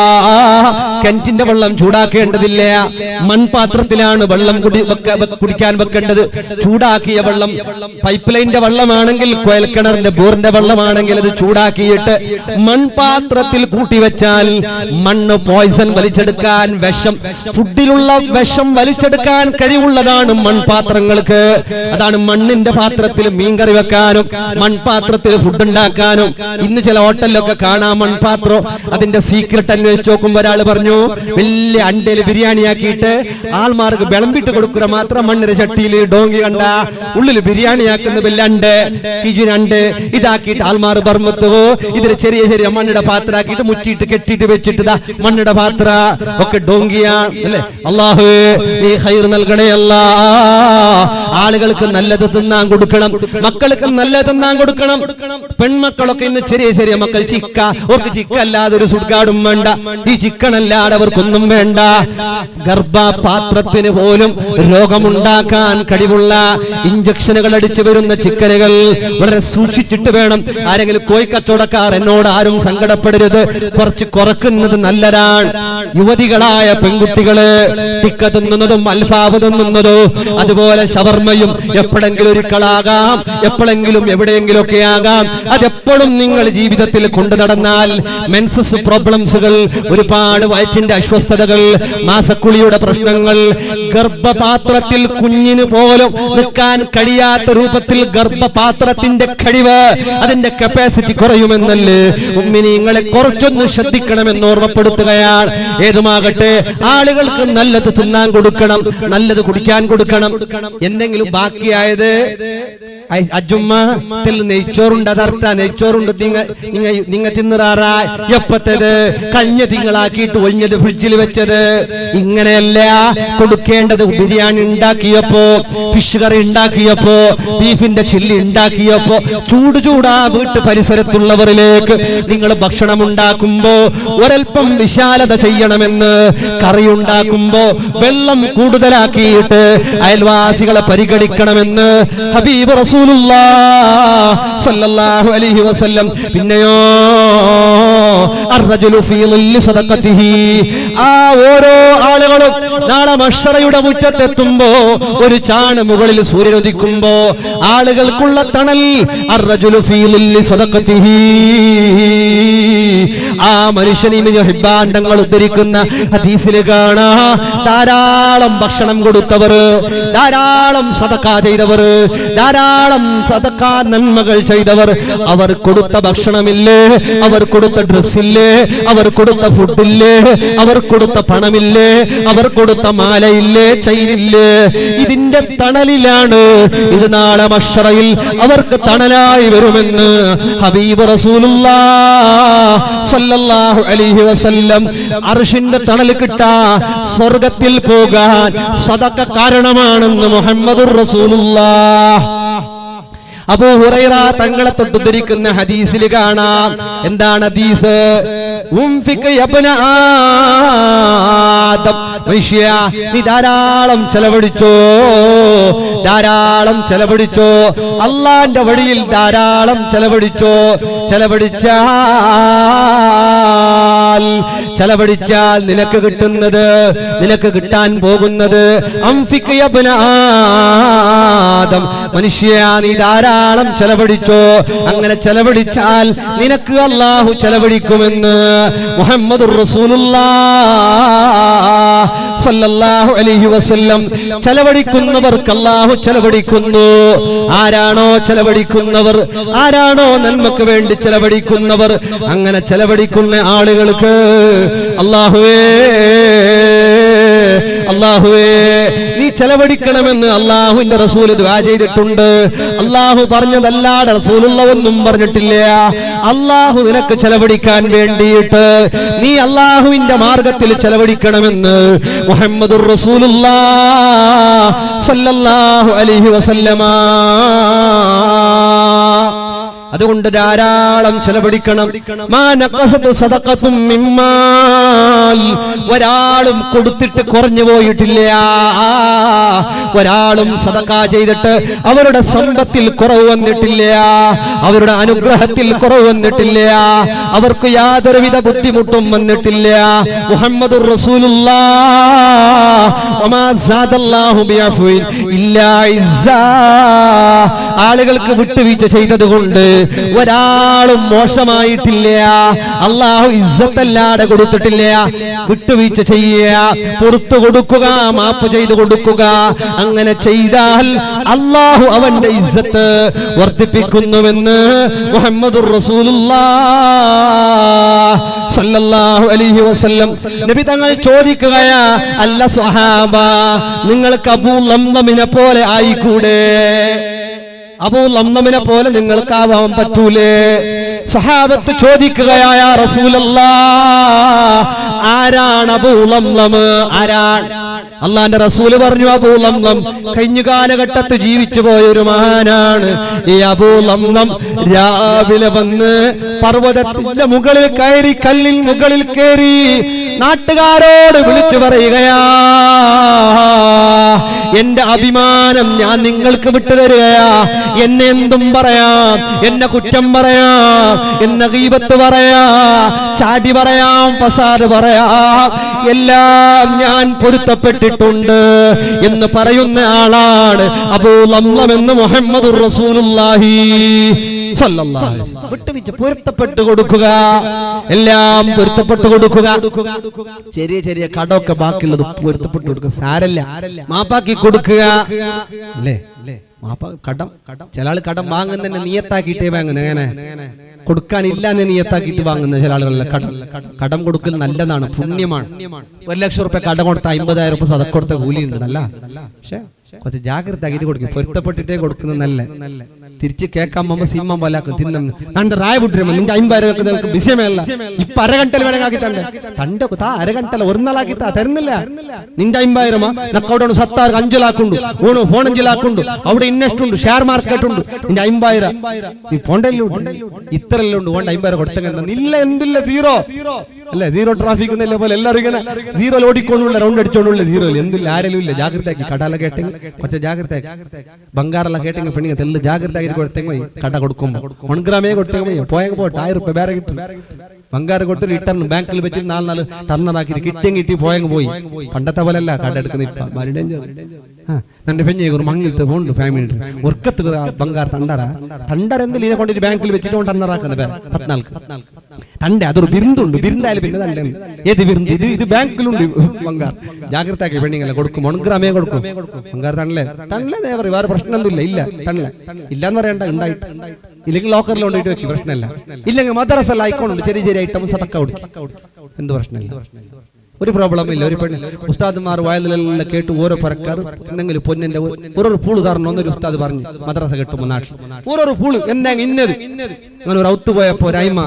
കിണറ്റിന്റെ വെള്ളം ചൂടാക്കേണ്ടതില്ല. മൺപാത്രത്തിലാണ് വെള്ളം കുടിക്കാൻ വെക്കേണ്ടത്. ചൂടാക്കിയ വെള്ളം പൈപ്പ് ലൈനിന്റെ വെള്ളമാണെങ്കിൽ, കുഴൽക്കിണറിന്റെ ബോറിന്റെ വെള്ളമാണെങ്കിൽ അത് ചൂടാക്കിയിട്ട് മൺപാത്രത്തിൽ കൂട്ടിവെച്ചാൽ മണ്ണ് പോയിസൺ വലിച്ചെടുക്കാൻ, വിഷം, ഫുഡിലുള്ള വിഷം വലിച്ചെടുക്കാൻ കഴിവുള്ളതാണ് മൺപാത്രങ്ങൾക്ക്. അതാണ് മണ്ണിന്റെ പാത്രത്തിൽ മീൻകറി വെക്കാനും മൺപാത്രത്തിൽ ഫുഡ് ഉണ്ടാക്കാനും. ഇന്ന് ചില ഹോട്ടലിലൊക്കെ കാണാം മൺപാത്രം. അതിന്റെ സീക്രട്ട് അന്വേഷിച്ച് നോക്കുമ്പോൾ ഒരാൾ പറഞ്ഞു, വലിയ അണ്ടയിൽ ബിരിയാണി ആക്കിയിട്ട് ആൾമാർക്ക് വിളമ്പിട്ട് കൊടുക്കുക മാത്രം മണ്ണിന്റെ ചട്ടിയിൽ ഡോങ്കി കണ്ട ഉള്ളിൽ ബിരിയാണി ആക്കുന്ന വലിയ അണ്ട് കിജിനണ്ട് ഇതാക്കിയിട്ട് ആൾമാർ ബർമ്മത്തോ ഇതിൽ ചെറിയ ചെറിയ മണ്ണിയുടെ പാത്രം ആക്കിയിട്ട് മുച്ചിട്ട് കെട്ടിയിട്ട് വെച്ചിട്ട് മണ്ണിയുടെ പാത്ര ഒക്കെ ഡോങ്കിയാണ് അല്ലെ. അല്ലാഹു നീ ഖൈർ നൽകണേ അല്ലാ. ആളുകൾക്ക് നല്ലത് തിന്നാൻ കൊടുക്കണം, മക്കൾക്ക് നല്ലത് തിന്നാൻ കൊടുക്കണം. പെൺമക്കളൊക്കെ ഇന്ന് ചെറിയ ചെറിയ മക്കൾ ചിക്ക, അവർക്ക് ചിക്ക അല്ലാതെ ഒരു സുഡ്ഗാടും വേണ്ട, ഈ ചിക്കനല്ലാതെ അവർക്കൊന്നും വേണ്ട. ഗർഭപാത്രത്തിന് പോലും രോഗമുണ്ടാക്കാൻ കഴിവുള്ള ഇഞ്ചക്ഷനുകൾ അടിച്ചു വരുന്ന ചിക്കനുകൾ വളരെ സൂക്ഷിച്ചിട്ട് വേണം. ആരെങ്കിലും കോഴിക്കച്ചവടക്കാർ എന്നോട് ആരും സങ്കടപ്പെടരുത്, കുറച്ച് കുറക്കുന്നത് നല്ലതാണ്. യുവതികളായ പെൺകുട്ടികള് ടിക്ക തിന്നുന്നതും അൽഫാവ് തിന്നുന്നതോ അതുപോലെ ഷവർമയും എപ്പോഴെങ്കിലും ഒരിക്കലാകാം, എപ്പോഴെങ്കിലും എവിടെയെങ്കിലും ഒക്കെ ആകാം. അതെപ്പോഴും നിങ്ങൾ ജീവിതത്തിൽ കൊണ്ടു നടന്നാൽ മെൻസസ് പ്രോബ്ലംസുകൾ, ഒരുപാട് വയറ്റിന്റെ അസ്വസ്ഥതകൾ, മാസക്കുളിയുടെ പ്രശ്നങ്ങൾ, ഗർഭപാത്രത്തിൽ കുഞ്ഞിന് പോലും നിൽക്കാൻ കഴിയാത്ത രൂപത്തിൽ ഗർഭപാത്രത്തിന്റെ കഴിവ്, അതിന്റെ കപ്പാസിറ്റി കുറയുമെന്നല്ലേ മുഅ്മിനീങ്ങളെ കുറച്ചൊന്ന് ശ്രദ്ധിക്കണമെന്ന് ഓർമ്മപ്പെടുത്തുകയാണ്. ഏതുമാകട്ടെ ആളുകൾക്ക് നല്ലത് തിന്നാൻ കൊടുക്കണം, നല്ലത് കുടിക്കാൻ കൊടുക്കണം. എന്തെങ്കിലും ബാക്കിയായത് അജുമ്മത്തിൽ നെയ്ച്ചോറുണ്ട്, അതർട്ട നെയ്ച്ചോറുണ്ട്, നിങ്ങ തിന്നറാറാ എപ്പത്തത് കഞ്ഞ തിങ്കളാക്കിയിട്ട് ഒഴിഞ്ഞത് ഫ്രിഡ്ജിൽ വെച്ചത്. ഇങ്ങനെയല്ല കൊടുക്കേണ്ടത്. ബിരിയാണി ഉണ്ടാക്കിയപ്പോ, ഫിഷ് കറി ഉണ്ടാക്കിയപ്പോ, ബീഫിന്റെ ചില്ലി ഉണ്ടാക്കിയപ്പോ ചൂടാ വീട്ടു പരിസരത്തുള്ളവരിലേക്ക് നിങ്ങൾ ഭക്ഷണം ഉണ്ടാക്കുമ്പോ ഒരൽപ്പം വിശാലത ചെയ്യണമെന്ന്. കറി ഉണ്ടാക്കുമ്പോ വെള്ളം കൂടുതലാക്കിയിട്ട് അയൽവാസികളെ പരിഗണിക്കണമെന്ന് ഹബീബ് റസൂലുള്ളാഹി സ്വല്ലല്ലാഹു അലൈഹി വസല്ലം. പിന്നെയോ അർറജുലു ഫീ ളില്ലി സദഖതിഹി, ആ ഓരോ ആളുകളും നാളെ മഹ്ശറയുടെ മുറ്റത്തെത്തുമ്പോ ഒരു ചാണ് മുകളിൽ സൂര്യൻ ഉദിക്കുമ്പോ ആളുകൾക്കുള്ള തണൽ അർറജുലു ഫീ ളില്ലി സദഖതിഹി. ആ മനുഷ്യനെ ഹിബ്ബാണ്ടങ്ങൾ ഉദ്ധരിക്കുന്ന ഹദീസിൽ കാണാ ധാരാളം ഭക്ഷണം കൊടുത്തവർ, ധാരാളം സദഖ ചെയ്തവർ, ധാരാളം സദഖ നന്മകൾ ചെയ്തവർ, അവർ കൊടുത്ത ഭക്ഷണമില്ലേ, അവർ കൊടുത്ത ഡ്രസ്സില്ലേ, അവർ കൊടുത്ത ഫുഡില്ലേ, അവർ കൊടുത്ത പണമില്ലേ, അവർ കൊടുത്ത മാലയില്ലേ, ചെയിനില്ലേ, ഇതിന്റെ തണലിലാണ് ഇത് നാളെ മഹ്ശറയിൽ അവർക്ക് തണലായി വരുമെന്ന് ഹബീബ് റസൂലുള്ളാഹി സ്വല്ലല്ലാഹു അലൈഹി വസല്ലം. അർശിന്റെ തണൽ കിട്ടാൻ, സ്വർഗ്ഗത്തിൽ പോകാൻ സദഖ കാരണമാണെന്ന് മുഹമ്മദുർ റസൂലുള്ളാഹി. അബൂ ഹുറൈറ തങ്ങളെ തൊട്ടുദ്ധരിക്കുന്ന ഹദീസിൽ കാണാം. എന്താണ് ഹദീസ്? ഉംഫിക് യബ്ന ആദം, മനുഷ്യ നീ ധാരാളം ചെലവഴിച്ചോ, ധാരാളം ചെലവഴിച്ചോ, അള്ളാന്റെ വഴിയിൽ ധാരാളം ചെലവഴിച്ചോ. ചെലവഴിച്ചാൽ നിനക്ക് കിട്ടുന്നത്, നിനക്ക് കിട്ടാൻ പോകുന്നത് അംഫിക് യബ്ന ആദം, മനുഷ്യ നീ ധാരാളം ചെലവഴിച്ചോ. അങ്ങനെ ചെലവഴിച്ചാൽ നിനക്ക് അല്ലാഹു ചെലവഴിക്കുമെന്ന് മുഹമ്മദുർ റസൂലുള്ളാഹി സ്വല്ലല്ലാഹു അലൈഹി വസല്ലം. ചെലവഴിക്കുന്നവർക്ക് അല്ലാഹു ചെലവഴിക്കുന്നു. ആരാണോ ചെലവഴിക്കുന്നവർ, ആരാണോ നന്മക്ക് വേണ്ടി ചെലവഴിക്കുന്നവർ, അങ്ങനെ ചെലവഴിക്കുന്ന ആളുകൾക്ക് അല്ലാഹുവേ നീ ചെലവഴിക്കണമെന്ന് അല്ലാഹുവിന്റെ റസൂൽ ദുആ ചെയ്തിട്ടുണ്ട്. അല്ലാഹു പറഞ്ഞതല്ലാതെ റസൂലുള്ള ഒന്നും പറഞ്ഞിട്ടില്ല. അല്ലാഹു നിനക്ക് ചെലവഴിക്കാൻ വേണ്ടിയിട്ട് നീ അല്ലാഹുവിന്റെ മാർഗത്തിൽ ചെലവഴിക്കണമെന്ന് മുഹമ്മദുർ റസൂലുള്ളാഹി സ്വല്ലല്ലാഹു അലൈഹി വസല്ലമ. അതുകൊണ്ട് ധാരാളം ചെലവഴിക്കണം. മാ നഖസത് സദഖത്തും മിമ്മാൽ, ഒരാളും കൊടുത്തിട്ട് കുറഞ്ഞു പോയിട്ടില്ല. ഒരാളും സദഖ ചെയ്തിട്ട് അവരുടെ സമ്പത്തിൽ കുറവ് വന്നിട്ടില്ല, അവരുടെ അനുഗ്രഹത്തിൽ കുറവ് വന്നിട്ടില്ല, അവർക്ക് യാതൊരുവിധ ബുദ്ധിമുട്ടും വന്നിട്ടില്ല. മുഹമ്മദുർ റസൂലുള്ളാഹി വമാ സാദല്ലാഹു ബിഅഫ്വിൻ ഇല്ലാ ഇസ്സാ, ആളുകൾക്ക് വിട്ടുവീഴ്ച ചെയ്തതുകൊണ്ട് ഒരാളും മോശമായിട്ടില്ല. അല്ലാഹു ഇസ്സത്തല്ലാതെ കൊടുത്തിട്ടില്ല. വിട്ടുവീഴ്ച ചെയ്യുക, പുറത്തു കൊടുക്കുക, മാപ്പ് ചെയ്തു കൊടുക്കുക. അങ്ങനെ ചെയ്താൽ അല്ലാഹു അവന്റെ ഇസ്സത്ത് വർദ്ധിപ്പിക്കുന്നുവെന്ന് മുഹമ്മദുർ റസൂലുള്ളാഹി സ്വല്ലല്ലാഹു അലൈഹി വസല്ലം. നബി തങ്ങൾ ചോദിക്കുകയാ, അല്ല സ്വഹാബ, നിങ്ങൾക്ക് അബൂ ലംലമിനെ പോലെ ആയിക്കൂടെ? അബൂ ലംലമിനെ പോലെ നിങ്ങൾക്ക് ആവാൻ പറ്റൂലേ? സ്വഹാബത്ത് ചോദിക്കുകയായ റസൂലല്ലാഹ്, ആരാണ് അബൂ ലംലം? ആരാണ്? അള്ളാന്റെ റസൂല് പറഞ്ഞു, അബൂ ലംലം കഴിഞ്ഞ കാലഘട്ടത്ത് ജീവിച്ചു പോയ ഒരു മഹാനാണ്. ഈ അബൂ ലംലം രാവിലെ വന്ന് പർവ്വതത്തിന്റെ മുകളിൽ കയറി, കല്ലിൻ മുകളിൽ കയറി നാട്ടുകാരോട് വിളിച്ചു പറയുകയാ, എന്റെ അഭിമാനം ഞാൻ നിങ്ങൾക്ക് വിട്ടുതരികയാ. എന്നെ എന്തും പറയാം, എന്നെ കുറ്റം പറയാം, എന്നെ ഗീബത്ത് പറയാം, ചാടി പറയാം, ഫസാദ് പറയാം, എല്ലാം ഞാൻ പൊരുത്തപ്പെട്ടിട്ടുണ്ട് എന്ന് പറയുന്ന ആളാണ് അബൂ ലംലം എന്ന് മുഹമ്മദുർ റസൂലുള്ളാഹി സ്വല്ലല്ലാഹു അലൈഹി വസല്ലം. വിട്ടുവീഴ്ച, പൊരുത്തപ്പെട്ടു കൊടുക്കുക, എല്ലാം പൊരുത്തപ്പെട്ടു കൊടുക്കുക. ചെറിയ ചെറിയ കടമൊക്കെ ബാക്കിയുള്ളത് പൊരുത്തപ്പെട്ടു കൊടുക്കുക, സാരല്ല, മാപ്പാക്കി കൊടുക്കുക. അല്ലേ? കടം, ചില ആള് കടം വാങ്ങുന്നതിന്റെ നിയത്താക്കിയിട്ടേ വാങ്ങുന്നത്. എങ്ങനെ കൊടുക്കാനില്ല എന്ന് നിയത്താക്കിയിട്ട് വാങ്ങുന്ന ചില ആളുകളല്ല. കടം കൊടുക്കൽ നല്ലതാണ്, പുണ്യമാണ്. 1 ലക്ഷം റുപ്യ കടം കൊടുത്ത 50,000 റുപ്യ സദഖ കൊടുത്ത കൂലിയുണ്ട്. നല്ല, പക്ഷെ കുറച്ച് ജാഗ്രത ആക്കിയിട്ട് കൊടുക്കും, പൊരുത്തപ്പെട്ടിട്ടേ കൊടുക്കുന്നത് നല്ല. തിരിച്ച് കേൾക്കാൻ പോകുമ്പോ സിമ്മം പോലാക്കും തിന്ന തണ്ട് റായ വിട്ടിരുമ്പോ നിന്റെ 50 വെക്കുന്നവർക്ക് വിഷയമല്ല. ഇപ്പൊ അരഗണ്ടൽ വേണമെങ്കിൽ തണ്ട് തണ്ട് താ അരഗണ്ടല ഒരു നാളാക്കി തരുന്നില്ല. നിന്റെ 50 നക്കവിടെ 7 5 ലാക്കുണ്ട്, ഊണ് ഫോൺ 5 ലാക്കുണ്ട്, അവിടെ ഇൻവെസ്റ്റ് ഉണ്ട്, ഷെയർ മാർക്കറ്റ് ഉണ്ട്. നിന്റെ 50 നീ പോണ്ടല്ലോ ഇത്രയെല്ലാം ഉണ്ട്. ഓണ്ട് 50 കൊടുത്തെങ്കിൽ ഇല്ല എന്തില്ല സീറോ അല്ലെ, സീറോ ട്രാഫിക് എന്നല്ലേ പോലെ എല്ലാവരും ഇങ്ങനെ സീറോ ഓടിക്കൊണ്ടുള്ള റൗണ്ട് അടിച്ചോണ്ടുള്ള സീറോ എന്തില്ല ആരെങ്കിലും ഇല്ല. ജാഗ്രതയാക്കി കടാല കേട്ടെങ്കിൽ കുറച്ച് ജാഗ്രതയാക്കി ബംഗാറെല്ലാം കേട്ടെങ്കിൽ പെണ്ണിങ്ങ തെല്ല് ജാഗ്രതയാക്കി കൊടുത്തെങ്കിൽ കട കൊടുക്കുമ്പോ 1 ഗ്രാമേ കൊടുത്തെങ്കിൽ പോയെങ്കിൽ പോട്ടെ 1000 രൂപ വേറെ കിട്ടും. ബംഗാറ് കൊടുത്തിട്ട് റിട്ടേൺ ബാങ്കിൽ വെച്ച് 4 ടർണറാക്കി കിട്ടിയെങ്കിൽ കിട്ടി പോയെങ്കിൽ പോയി. പണ്ടത്തെ പോലല്ല കട എടുക്കുന്ന ഇപ്പൊ നന്റെ പെഞ്ഞ മങ്ങിലത്തെ പോണ്ട് ഫാമിലി ഒർക്കത്ത് ബംഗാർ തണ്ടര എന്തിൽ ഇതിനെ കൊണ്ടിട്ട് ബാങ്കിൽ വെച്ചിട്ട് ടർണറാക്കുന്ന പേര് 14 തണ്ടെ അതൊരു ബിരുന്നുണ്ട്. ബിരുന്നായാലും പിന്നെ തണ്ടെ ഏത് ബിരുന്ന് ഇത് ബാങ്കിലുണ്ട് ബംഗാർ. ജാഗ്രതയാക്കി പെണ്ണിങ്ങല്ല കൊടുക്കും 1 ഗ്രാമേ കൊടുക്കും. ബംഗാർ തണ്ണല്ലേ തണ്ണല്ലേ വേറെ പ്രശ്നമൊന്നുമില്ല. ഇല്ല തണ്ണല ഇല്ലാന്ന് പറയണ്ട ഉണ്ടായിട്ട് ഇല്ലെങ്കിൽ ലോക്കറിൽ കൊണ്ടിട്ട് വെക്കും പ്രശ്നമല്ല. ഇല്ലെങ്കിൽ മദ്രസല്ല ആയിക്കോളുണ്ട് ചെറിയ ചെറിയ ഐറ്റം സതക്ക കൊടുക്കും എന്ത് പ്രശ്നമില്ല, ഒരു പ്രോബ്ലം ഇല്ല. ഒരു പെണ്ണ് ഉസ്താദ്മാർ വയലിലെല്ലാം കേട്ട് ഓരോ പറക്കാർ എന്തെങ്കിലും പൊന്നിന്റെ ഓരോ പൂള് തരണം എന്നൊരു ഉസ്താദ് പറഞ്ഞു മദ്രസ കെട്ടുമ്പോ നാട്ടിൽ ഓരോ പൂള് എന്താ ഇന്നത് അങ്ങനെ ഒരു ഔത്ത് പോയപ്പോ ഒരൈമ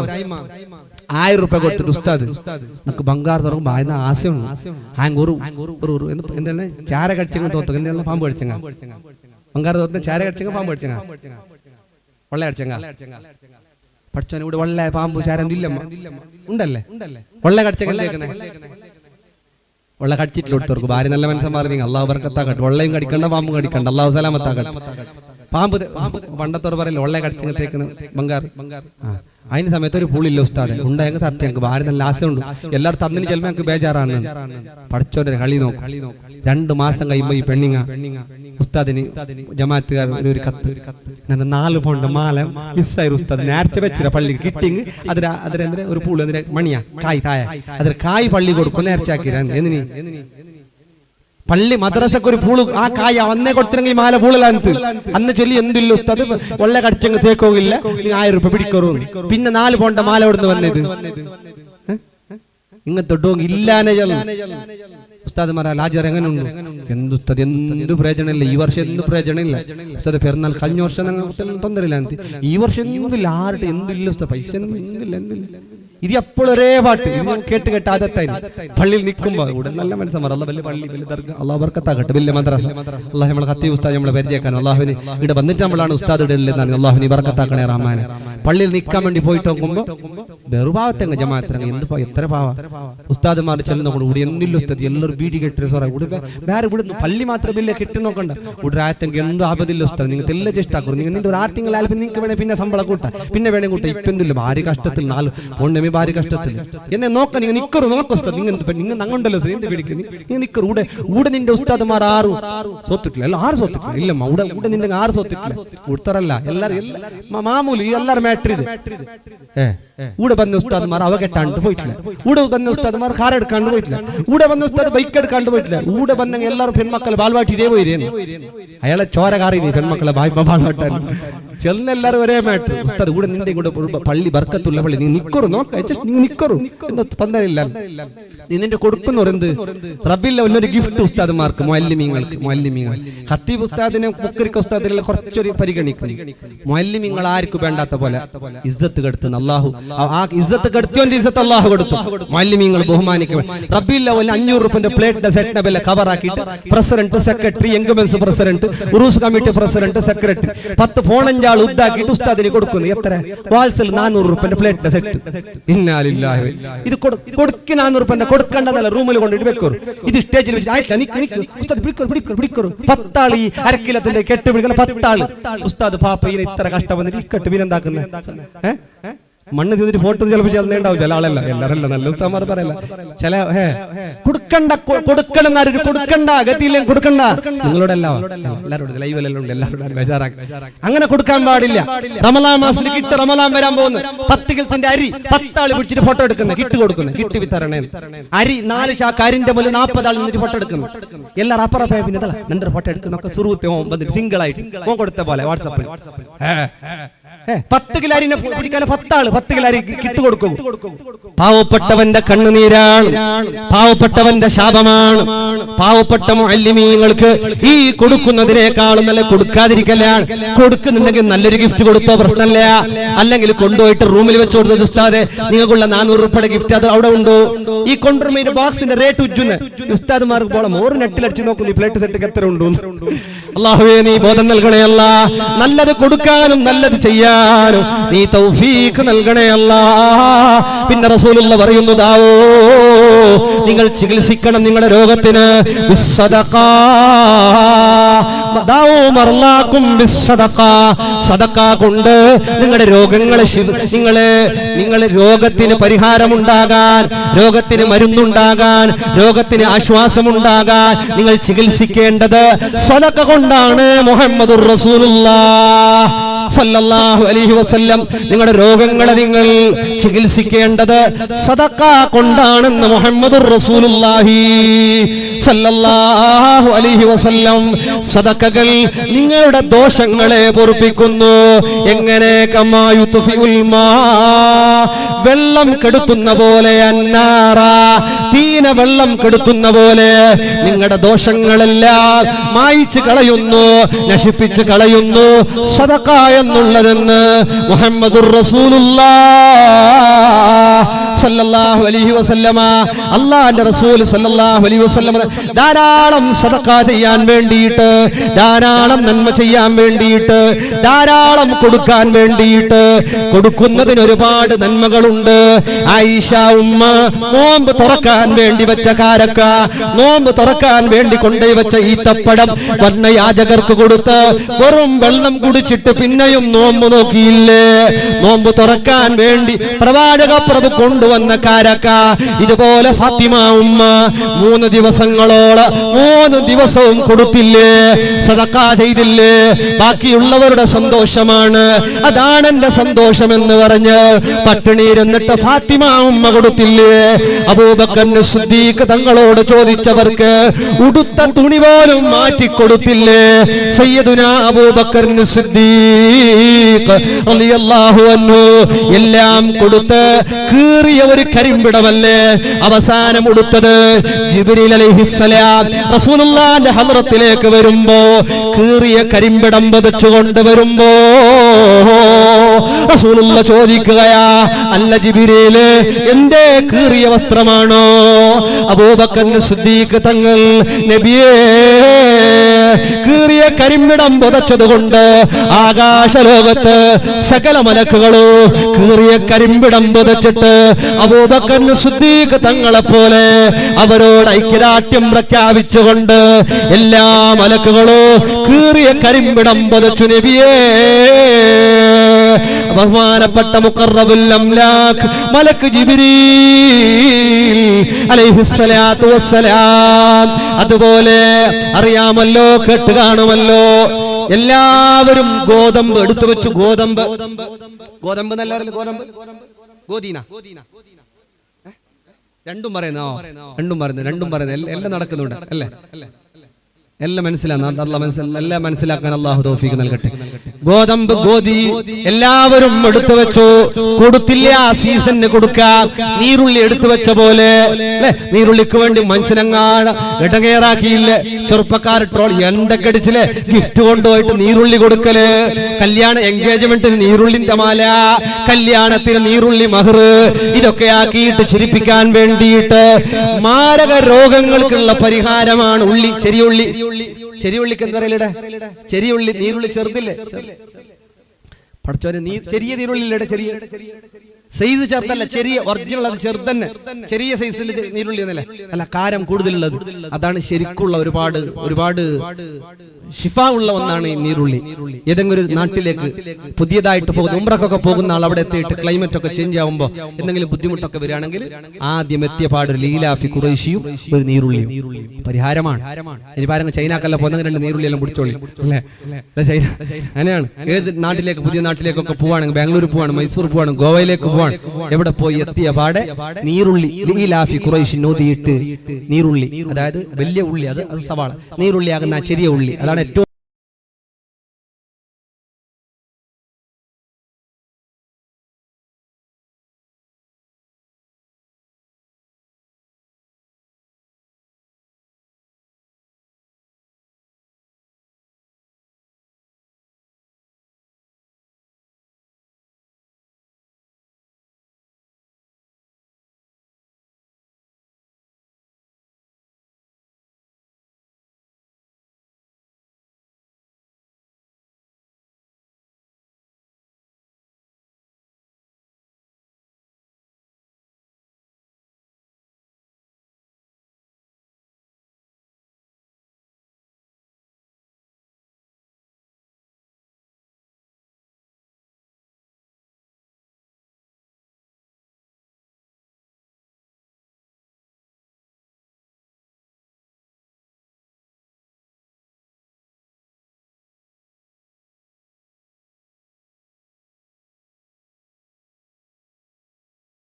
1000 രൂപ കൊടുത്തിട്ട് ഉസ്താദ് നമുക്ക് ബംഗാർ തുറക്കുമ്പോ അതിന് ആശയമുണ്ട്. എന്താണ് ചാര കടിച്ചെങ്ക തോത്തുക എന്തെല്ലാം പാമ്പ് കടിച്ചെങ്ക ബംഗാർ തോത്തുന്ന ചാര കടിച്ചെങ്ക പാമ്പ് കടിച്ചെങ്ക വെള്ള കടിച്ചെങ്ക പഠിച്ചോനെ ഇവിടെ വെള്ള പാമ്പ് ചാരം ഇല്ലമ്മ ഉണ്ടല്ലേ വെള്ള കടിച്ചെങ്ങനെ വെള്ള കടിച്ചിട്ട് കൊടുത്തവർക്ക് ഭാര്യ നല്ല മനസ്സന്മാർ നിങ്ങൾ അള്ളാഹു ബർക്കത്താക്കട്ടെ. വെള്ളയും കടിക്കണ്ട പാമ്പും കടിക്കണ്ട അള്ളാഹു സലാമത്താക്കട്ടെ. പാമ്പ് പണ്ടത്തോർ പറയല്ലോ വെള്ള കടിച്ചെത്തേക്കുന്ന ബംഗാർ അതിന് സമയത്ത് ഒരു പൂളില്ല ഉസ്താദെ ഉണ്ടായെങ്കിൽ തട്ടി ഞങ്ങൾക്ക് ഭാര്യ നല്ല ആശയുണ്ട് എല്ലാവരും തന്നിന് ചിലപ്പോൾ ഞങ്ങൾക്ക് ബേജാറാണ്. പഠിച്ചോന്റെ കളി നോക്കും. 2 മാസം കഴിയുമ്പോ ഈ പെണ്ണിങ്ങ ഉസ്താദിന് ജമാഅത്തുകാർ ഒരു കത്ത് 4 പൗണ്ട് മാല മിസ്സായി ഉസ്താദ് നേർച്ച വെച്ചിര പള്ളി കിട്ടിയെങ്കിൽ അതിന് ഒരു പൂള് അതിന് മണിയാ കായ് തായ അതിന് കായ് പള്ളി കൊടുക്കും നേർച്ചാക്കി എന്തിന് പള്ളി മദ്രസക്ക് ഒരു പൂള് ആ കായ അന്നേ കൊടുത്തില്ലെങ്കിൽ മാല പൂളലാന്ന് അന്ന് ചൊല്ലി എന്തില്ല ഉസ്താദ് വെള്ള കടിച്ചെങ്കിൽ തേക്കോകില്ല 1000 രൂപ പിടിക്കറൂ. പിന്നെ 4 പൗണ്ട് മാല കൊടുന്ന് വന്നത് ഇങ്ങനത്തെ ഇല്ലാനെ ഉസ്താദ്മാർ ലാജർ എങ്ങനെ ഉണ്ട് എന്തുസ്താദ് എന്ത് പ്രയോജനമില്ല. ഈ വർഷം എന്ത് പ്രയോജനമില്ല ഉസ്താദ് പെരുന്നാൾ കഴിഞ്ഞ വർഷം തൊന്തരില്ല. ഈ വർഷം എന്തില്ല ആരുടെ എന്തില്ല ഉസ്താദ് പൈസ എന്തില്ല എന്തില്ല. ഇത് എപ്പോഴും ഒരേ പാട്ട് കേട്ട് കേട്ട് ആദത്തായി പള്ളിയിൽ നിൽക്കുമ്പോ ഇവിടെ നല്ല മനസ്സന്മാർ അല്ല വലിയ പള്ളി വലിയ ദർഗ അള്ളാഹു ബർക്കത്താക്കട്ടെ വലിയ മദ്രസ അള്ളാഹു നമ്മളെ ഖത്തീബ് ഉസ്താദ് നമ്മളെ പരിചയക്കാൻ അള്ളാഹുവിന് ഇവിടെ വന്നിട്ട് നമ്മളാണ് ഉസ്താദ് ഇടലെന്നാണ് അള്ളാഹുവിന് ബർക്കത്താക്കണേ റഹ്മാനെ. പള്ളിയിൽ നിൽക്കാൻ വേണ്ടി പോയിട്ട് നോക്കുമ്പോ ബെറുഭാവത്തെങ്ങ ജമാഅത്തിനെ എന്ത് എത്ര പാവ ഉസ്താദ്മാർ ചെല്ലുന്ന കൂടെ എന്തില്ല ഉസ്താദ് എല്ലാവരും ബീഡി കെട്ടി സോറ ഇവിടെ വേറെ ഇവിടുന്ന് പള്ളി മാത്രമില്ല കെട്ടി നോക്കണ്ട ഇവിടെ ആയത്തെങ്കിൽ എന്തും ആപതില്ല ഉസ്താദ് നിങ്ങൾ തെല്ല ചേഷ്ടാക്കും. നിങ്ങൾ നിന്റെ ഒരു 6 തിങ്കളായാലും നിങ്ങൾക്ക് വേണേ പിന്നെ ശമ്പളം കൂട്ടാം പിന്നെ വേണേ കൂട്ടാം. ഇപ്പൊ എന്തില്ല ഭാര്യ കഷ്ടത്തിൽ 4 പൊണ്ണമേ ഭാര്യ കഷ്ടത്തിൽ എന്നെ നോക്ക നിങ്ങൾ നിക്കറു നോക്ക ഉസ്താദ് നിങ്ങൾ നങ്ങുണ്ടല്ലോ എന്ത് പിടിക്കുന്നു നിങ്ങൾ നിക്കറു ഇവിടെ ഇവിടെ നിന്റെ ഉസ്താദ്മാർ 6 സ്വത്തിട്ടില്ല അല്ല 6 സ്വത്തിട്ടില്ല ഇല്ലമ്മ ഇവിടെ ഇവിടെ നിന്റെ 6 സ്വത്തിട്ടില്ല ഉത്തരല്ല എല്ലാരും മാമൂലി എല്ലാരും മാറ്റർ ഇത് ഇവിടെ വന്ന ഉസ്താദ്മാർ അവ കെട്ടാണ്ട് പോയിട്ടില്ല. ഇവിടെ വന്ന ഉസ്താദ്മാർ കാർ എടുക്കാണ്ട് പോയിട്ടില്ല. ഇവിടെ വന്ന ഉസ്താദ് ബൈക്ക് എടുക്കാണ്ട് പോയിട്ടില്ല. ഇവിടെ വന്ന എല്ലാവരും പെൺമക്കളെ ബാൽവാട്ടിയിട്ടേ പോയിരുന്നു. അയാളെ ചോര കാറിനി പെൺമക്കളെ ബാൽവാട്ടാൻ ചെല്ലുന്ന എല്ലാവരും ഒരേ മാറ്റർ ഉസ്താദ് ഇവിടെ നിന്റെ കൂടെ പള്ളി ബർക്കത്തുള്ള പള്ളി നീ നിക്കറു നോക്ക നിക്കറു എന്ന് തന്നില്ല. നിന്റെ കൊടുക്കുന്നവർ എന്ത് റബ്ബിൽ ഒരു ഗിഫ്റ്റ് ഉസ്താദ്മാർക്ക് മുഅല്ലിമീങ്ങൾക്ക് ഖത്തീബ് ഉസ്താദിനെ മുക്രിക്ക ഉസ്താദിനെ കുറച്ചൊരു പരിഗണിക്കുന്നു. മുഅല്ലിമീങ്ങൾ ആർക്കും വേണ്ടാത്ത പോലെ ഇസ്സത്ത് കെടുത്തുന്ന അള്ളാഹു ആ ഇസ്സത്ത് കെടുത്തിയോന്റെ ഇസ്സത്ത് അള്ളാഹു കൊടുത്തു. മുഅല്ലിമീങ്ങൾ ബഹുമാനിക്കും. റബ്ബിൽ 500 രൂപന്റെ പ്ലേറ്റിന്റെ സെറ്റിനെ ബെല്ല കവറാക്കിയിട്ട് പ്രസിഡന്റ് സെക്രട്ടറി എൻഗമൻസ് പ്രസിഡന്റ് ഉറൂസ് കമ്മിറ്റി പ്രസിഡന്റ് സെക്രട്ടറി 10 ഫോണഞ്ചാൾ ഉദ്ദാക്കിയിട്ട് ഉസ്താദിന് കൊടുക്കുന്നു. എത്ര വാൾസൽ 400 രൂപന്റെ പ്ലേറ്റിന്റെ സെറ്റ്. ഇന്നാലില്ലാഹി ഇത് കൊടുക്കി 400 രൂപന്റെ കൊടുക്കേണ്ടതല്ല റൂമിൽ കൊണ്ടിട്ട് വെക്കൂ. ഇത് സ്റ്റേജിൽ പിടിക്കൂ 10 ആൾ ഈ അരക്കിലത്തിന്റെ കെട്ട് പിടിക്കുന്ന 10 ആൾ ഉസ്താദ് പാപ്പ ഇതിന് ഇത്ര കഷ്ടം വന്നിട്ട് ഇക്കട്ട് പിന്നെന്താക്കുന്നത് മണ്ണ് തിന്നിട്ട് ഫോട്ടോ ചിലപ്പോൾ ചെന്നുണ്ടാവും. ചില ആളല്ല എല്ലാരല്ല നല്ല ഉസ്താദ്മാർ പറയല്ല ചില കൊടുക്കണ്ട കൊടുക്കണം കൊടുക്കണ്ട ഗതിയിലും കൊടുക്കണ്ട നിങ്ങളോടല്ല എല്ലാവരോടും ലൈവിലെല്ലാം ഉണ്ട് എല്ലാവരോടും ബേജാറാക്കി അങ്ങനെ കൊടുക്കാൻ പാടില്ല. റമളാൻ മാസത്തിൽ കിട്ട് റമളാൻ വരാൻ പോകുന്നു 10 കിലത്തിന്റെ അരി 10 ആൾ പിടിച്ചിട്ട് ഫോട്ടോ എടുക്കുന്നത് കിട്ട് കൊടുക്കുന്നത് കിട്ട് വിത്തരണേ അരി 4 ചാക്ക് അരിന്റെ പോലെ 40 ആൾ നിന്നിട്ട് ഫോട്ടോ എടുക്കുന്നു. എല്ലാവരും അപ്പുറപ്പേ പിന്നെ നണ്ടൊരു ഫോട്ടോ എടുക്കുന്നൊക്കെ സുറൂത്തെ വന്നിട്ട് സിംഗിൾ ആയിട്ട് കൊടുത്ത പോലെ വാട്സാപ്പിൽ 10 കിലാരിനെ പിടിക്കാൻ 10 ആള് 10 കിലാരി കിറ്റ് കൊടുക്കും. പാവപ്പെട്ടവന്റെ കണ്ണുനീരാണ്, പാവപ്പെട്ടവന്റെ ശാപമാണ്. പാവപ്പെട്ട മുഅല്ലിമീങ്ങൾക്ക് ഈ കൊടുക്കുന്നതിനേക്കാളും നല്ല കൊടുക്കാതിരിക്കലാണ്. കൊടുക്കുന്നുണ്ടെങ്കിൽ നല്ലൊരു ഗിഫ്റ്റ് കൊടുത്തോ പ്രശ്നമില്ല. അല്ലെങ്കിൽ കൊണ്ടുപോയിട്ട് റൂമിൽ വെച്ച് കൊടുത്തത് ഉസ്താദെ നിങ്ങൾക്കുള്ള 400 രൂപയുടെ ഗിഫ്റ്റ് അത് അവിടെ ഉണ്ടോ? ഈ കൊണ്ടുവരുന്ന ബോക്സിന്റെ റേറ്റ് ഉജ്ജുന്ന് ഉസ്താദ്മാർക്ക് പോളം ഓറ് നെറ്റിലടിച്ച് നോക്കുന്നു ഈ പ്ലേറ്റ് സെറ്റ് എത്ര ഉണ്ടോ. അല്ലാഹുവേ നീ ബോധം നൽകണേ അല്ലാ, നല്ലത് കൊടുക്കാനും നല്ലത് ചെയ്യാനും നീ തൗഫീഖ് നൽകണേ അല്ലാ. പിന്നെ റസൂലുള്ള പറയുന്നു ദാവോ നിങ്ങൾ ചികിത്സിക്കണം നിങ്ങളുടെ രോഗത്തിന് ബിസ്സദഖാ, ദാവോ മർലാക്കും ബിസ്സദഖാ, സദഖ കൊണ്ട് നിങ്ങളുടെ രോഗങ്ങളെ നിങ്ങളെ രോഗത്തിന് പരിഹാരമുണ്ടാകാൻ, രോഗത്തിന് മരുന്നുണ്ടാകാൻ, രോഗത്തിന് ആശ്വാസമുണ്ടാകാൻ നിങ്ങൾ ചികിത്സിക്കേണ്ടത് സദഖ കൊണ്ടാണ്. മുഹമ്മദുർ റസൂലുള്ളാഹ് സല്ലല്ലാഹു അലൈഹി വസല്ലം നിങ്ങളുടെ രോഗങ്ങളെ നിങ്ങൾ ചികിത്സിക്കേണ്ടത് സദഖ കൊണ്ടാണെന്ന് മുഹമ്മദുർ റസൂലുള്ളാഹി സല്ലല്ലാഹു അലൈഹി വസല്ലം. സദഖകൾ നിങ്ങളുടെ ദോഷങ്ങളെ പൊറുപ്പിക്കുന്നു. എങ്ങനെ? കമാ യുത്ഫിഉൽ മാ, വെള്ളം കെടുത്തുന്ന പോലെ, അന്നാറ, തീന വെള്ളം കെടുത്തുന്ന പോലെ നിങ്ങളുടെ ദോഷങ്ങളെല്ലാം മായിച്ചു കളയുന്നു, നശിപ്പിച്ചു കളയുന്നു സദഖ എന്നുള്ളതെന്ന് മുഹമ്മദുർ റസൂലുള്ളാഹ് സല്ലല്ലാഹു അലൈഹി വസല്ലമ. അല്ലാഹുവിന്റെ റസൂൽ സല്ലല്ലാഹു അലൈഹി വസല്ലമ ധാരാളം സദഖ ചെയ്യാൻ വേണ്ടിയിട്ട്, ധാരാളം നന്മ ചെയ്യാൻ വേണ്ടിയിട്ട്, ധാരാളം കൊടുക്കാൻ വേണ്ടിയിട്ട്, കൊടുക്കുന്നതിന് ഒരുപാട് നന്മകളുണ്ട്. ആയിഷ ഉമ്മ നോമ്പ് തുറക്കാൻ വേണ്ടി വെച്ച കാരക്ക, നോമ്പ് തുറക്കാൻ വേണ്ടി കൊണ്ടുപോയി വെച്ച ഈത്തപ്പഴം വന്ന യാചകർക്ക് കൊടുത്ത് വെറും വെള്ളം കുടിച്ചിട്ട് പിന്നെയും നോമ്പ് നോക്കിയില്ലേ? നോമ്പ് തുറക്കാൻ വേണ്ടി പ്രവാചക പ്രഭു കൊണ്ടുവന്ന കാരക്ക ഇതുപോലെ ഫാത്തിമ ഉമ്മ 3 ദിവസങ്ങളോളം 3 ദിവസവും കൊടുത്തില്ലേ? സദഖ ചെയ്തില്ലേ? ബാക്കിയുള്ളവരുടെ സന്തോഷമാണ്, അതാണ് എന്റെ സന്തോഷം എന്ന് പറഞ്ഞ് പട്ടിണിയിരുന്നിട്ട് ഫാത്തിമ ഉമ്മ കൊടുത്തില്ലേ? അബൂബക്കർ സിദ്ദീഖ് തങ്ങളോട് ചോദിച്ചവർക്ക് ഉടുത്ത തുണി പോലും മാറ്റിക്കൊടുത്തില്ലേ? സയ്യിദുനാ അബൂബക്കർ സിദ്ദീഖ് റളിയല്ലാഹു അൻഹു എല്ലാം കൊടുത്ത് കീറിയ ഒരു കരിമ്പിടമല്ലേ അവസാനം ഉടുത്തത്? ജിബ്രീൽ അലൈഹിസ്സലാം റസൂലുള്ളാഹിന്റെ ഹദ്റത്തിലേക്ക് വരുമ്പോ കീറിയ കരിമ്പിടം പതിച്ചുകൊണ്ട് വരുമ്പോ റസൂലുള്ള ചോദിക്കുകയാ, അല്ല ജിബ്രീല് എന്തേ കീറിയ വസ്ത്രമാണോ? അബൂബക്കർ സിദ്ദീഖ് തങ്ങൾ നബിയേ കീറിയ കരിമ്പിടം പുതച്ചതുകൊണ്ട് ആകാശലോകത്ത് സകല മലക്കുകളോ കീറിയ കരിമ്പിടം പുതച്ചിട്ട് അബൂബക്കർ സിദ്ദീഖ് തങ്ങളെ പോലെ അവരോട് ഐക്യദാർഢ്യം പ്രഖ്യാപിച്ചുകൊണ്ട് എല്ലാ മലക്കുകളോ കീറിയ കരിമ്പിടം പുതച്ചു നബിയേ. ബഹുമാനപ്പെട്ട മുഖറബുൽ അംലാഖ് മലക്ക് ജിബ്രീൽ അലൈഹിസ്സലാത്തു വസ്സലാം അതുപോലെ അറിയാമല്ലോ, കേട്ട് കാണുമല്ലോ, എല്ലാവരും ഗോതമ്പ് എടുത്തു വെച്ചു. ഗോതമ്പ് എന്നല്ലാറില്ല, ഗോദീന രണ്ടും പറയുന്നു, എല്ലാം നടക്കുന്നുണ്ട് അല്ലേ? എല്ലാം എല്ലാം മനസ്സിലാക്കാൻ അള്ളാഹു തൗഫീഖ് നൽകട്ടെ. ഗോതമ്പ് ഗോധി എല്ലാവരും എടുത്തു വെച്ചു, കൊടുത്തില്ല. സീസണിന് കൊടുക്കാം. നീരുള്ളി എടുത്തു വെച്ച പോലെ അല്ലെ? നീരുള്ളിക്ക് വേണ്ടി മനുഷ്യനങ്ങാട് ഇടങ്ങേറാക്കിയില്ലേ? ചെറുപ്പക്കാർ ട്രോൾ എന്തൊക്കെ അടിച്ചില്ലേ? ഗിഫ്റ്റ് കൊണ്ടുപോയിട്ട് നീരുള്ളി കൊടുക്കല്, കല്യാണ എൻഗേജ്മെന്റിന് നീരുള്ളിന്റെ മാല, കല്യാണത്തിന് നീരുള്ളി മഹർ, ഇതൊക്കെ ആക്കിയിട്ട് ചിരിപ്പിക്കാൻ വേണ്ടിയിട്ട് മാരക രോഗങ്ങൾക്കുള്ള പരിഹാരമാണ് ഉള്ളി. ചെറിയുള്ളിക്ക് എന്താ പറയലേ? ചെറിയുള്ളി, നീരുള്ളി ചെറുതില്ലേ? പഠിച്ചോനെ, ചെറിയ നീരുള്ളില്ലേ? ചെറിയ സൈസ് ചെറുതല്ല, ചെറിയ ഒറിജിനൽ, അത് ചെറുതന്നെ, ചെറിയ സൈസിൽ നീരുള്ളി എന്നല്ലേ? അല്ല, കാരം കൂടുതലുള്ളത്, അതാണ് ശരിക്കുള്ള ഒരുപാട് ഷിഫ ഉള്ള ഒന്നാണ് ഈ നീരുള്ളി. ഏതെങ്കിലും ഒരു നാട്ടിലേക്ക് പുതിയതായിട്ട് പോകുന്ന ഉംറക്കൊക്കെ പോകുന്ന ആൾ അവിടെ എത്തിയിട്ട് ക്ലൈമറ്റ് ഒക്കെ ചേഞ്ച് ആകുമ്പോൾ എന്തെങ്കിലും ബുദ്ധിമുട്ടൊക്കെ വരികയാണെങ്കിൽ ആദ്യം എത്തിയ പാട് ലീലാഫി ഖുറൈശിയും ഒരു നീരുള്ളി പരിഹാരമാണ്. ഇനി പാരങ്ങൾ ചൈനക്കല്ല പോകുന്ന 2 നീരുള്ളി എല്ലാം പിടിച്ചോളി അല്ലേ? ചൈന അങ്ങനെയാണ്. ഏത് നാട്ടിലേക്ക്, പുതിയ നാട്ടിലേക്കൊക്കെ പോവാണെങ്കിൽ, ബാംഗ്ലൂർ പോവാണ്, മൈസൂർ പോവാണ്, ഗോവയിലേക്ക് പോവാണ്, എവിടെ പോയി എത്തിയ പാടെ നീരുള്ളി ലീലാഫി ഖുറൈശി നോദിയിട്ട് നീരുള്ളി, അതായത് വലിയ ഉള്ളി, അത് സവാള, നീരുള്ളി ആകുന്ന ചെറിയ ഉള്ളി, അതാണ് ഏറ്റവും